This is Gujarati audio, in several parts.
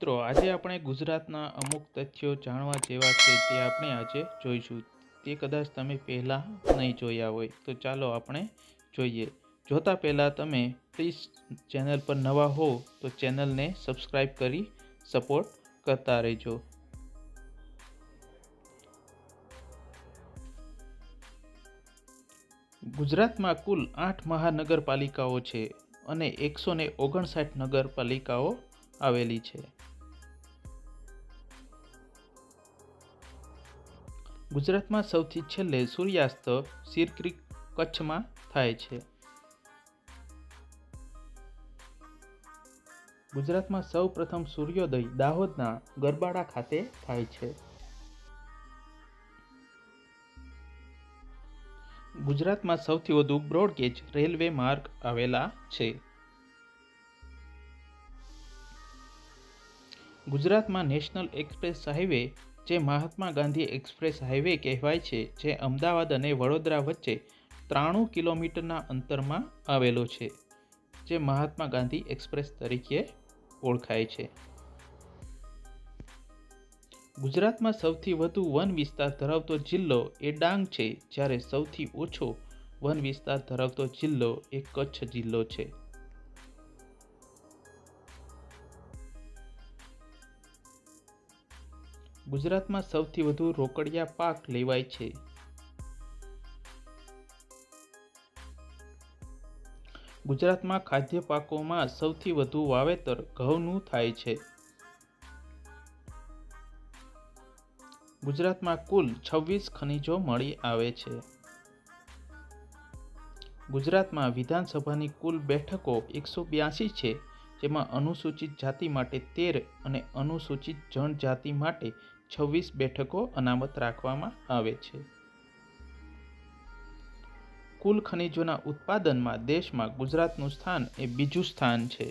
મિત્રો, આજે આપણે ગુજરાતના અમુક તથ્યો જાણવા જેવા છે તે આપણે આજે જોઈશું. તે કદાચ તમે પહેલાં નહીં જોયા હોય તો ચાલો આપણે જોઈએ. જોતા પહેલાં તમે પ્લીઝ ચેનલ પર નવા હો તો ચેનલને સબસ્ક્રાઈબ કરી સપોર્ટ કરતા રહેજો. ગુજરાતમાં કુલ 8 મહાનગરપાલિકાઓ છે અને 159 નગરપાલિકાઓ આવેલી છે. ગુજરાતમાં સૌથી છેલ્લે સૂર્યાસ્ત સિરક્રીક કચ્છમાં થાય છે. ગુજરાતમાં સૌ પ્રથમ સૂર્યોદય દાહોદના ગરબાડા ખાતે થાય છે. ગુજરાતમાં સૌથી વધુ બ્રોડગેજ રેલવે માર્ગ આવેલા છે. ગુજરાતમાં નેશનલ એક્સપ્રેસ હાઈવે, જે મહાત્મા ગાંધી એક્સપ્રેસ હાઈવે કહેવાય છે, જે અમદાવાદ અને વડોદરા વચ્ચે 93 કિલોમીટરના અંતરમાં આવેલો છે, જે મહાત્મા ગાંધી એક્સપ્રેસ તરીકે ઓળખાય છે. ગુજરાતમાં સૌથી વધુ વન વિસ્તાર ધરાવતો જિલ્લો એ ડાંગ છે, જ્યારે સૌથી ઓછો વન વિસ્તાર ધરાવતો જિલ્લો એ કચ્છ જિલ્લો છે. ગુજરાતમાં સૌથી વધુ રોકડિયા પાક લેવાય છે. ગુજરાતમાં ખાદ્ય પાકોમાં સૌથી વધુ વાવેતર ઘઉંનું થાય છે. ગુજરાતમાં કુલ 26 ખનિજો મળી આવે છે. ગુજરાતમાં વિધાનસભાની કુલ બેઠકો 182 છે, જેમાં અનુસૂચિત જાતિ માટે 13 અને અનુસૂચિત જનજાતિ માટે 26 બેઠકો અનામત રાખવામાં આવે છે. કુલ ખનિજોના ઉત્પાદનમાં દેશમાં ગુજરાતનું સ્થાન એ બીજું સ્થાન છે.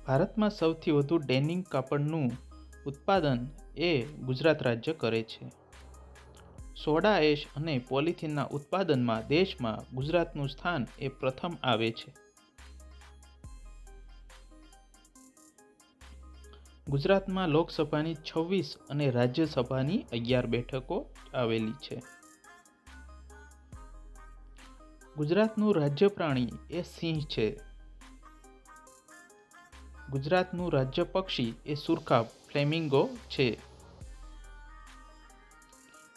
ભારતમાં સૌથી વધુ ડેનિમ કાપડનું ઉત્પાદન એ ગુજરાત રાજ્ય કરે છે. સોડા એશ અને પોલિથીનના ઉત્પાદનમાં દેશમાં ગુજરાતનું સ્થાન એ પ્રથમ આવે છે. ગુજરાતમાં લોકસભાની 26 અને રાજ્યસભાની 11 બેઠકો આવેલી છે. ગુજરાતનું રાજ્ય પ્રાણી એ સિંહ છે. ગુજરાતનું રાજ્ય પક્ષી એ સુરખાબ ફ્લેમિંગો છે.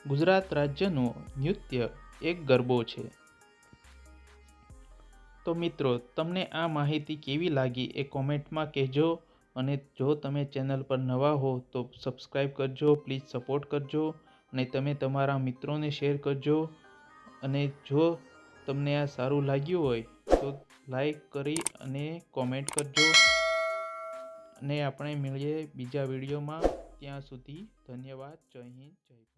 ગુજરાત રાજ્યનું નૃત્ય એક ગરબો છે. તો મિત્રો, તમને આ માહિતી કેવી લાગી એ કોમેન્ટમાં કહેજો, અને જો તમે ચેનલ પર નવા હો તો સબસ્ક્રાઈબ કરજો, પ્લીઝ સપોર્ટ કરજો, અને તમે તમારા મિત્રોને શેર કરજો. અને જો તમને આ સારું લાગ્યું હોય તો લાઈક કરી અને કોમેન્ટ કરજો. અને આપણે મળીએ બીજા વિડીયોમાં. ત્યાં સુધી ધન્યવાદ. જય હિન્દ, જય ભારત.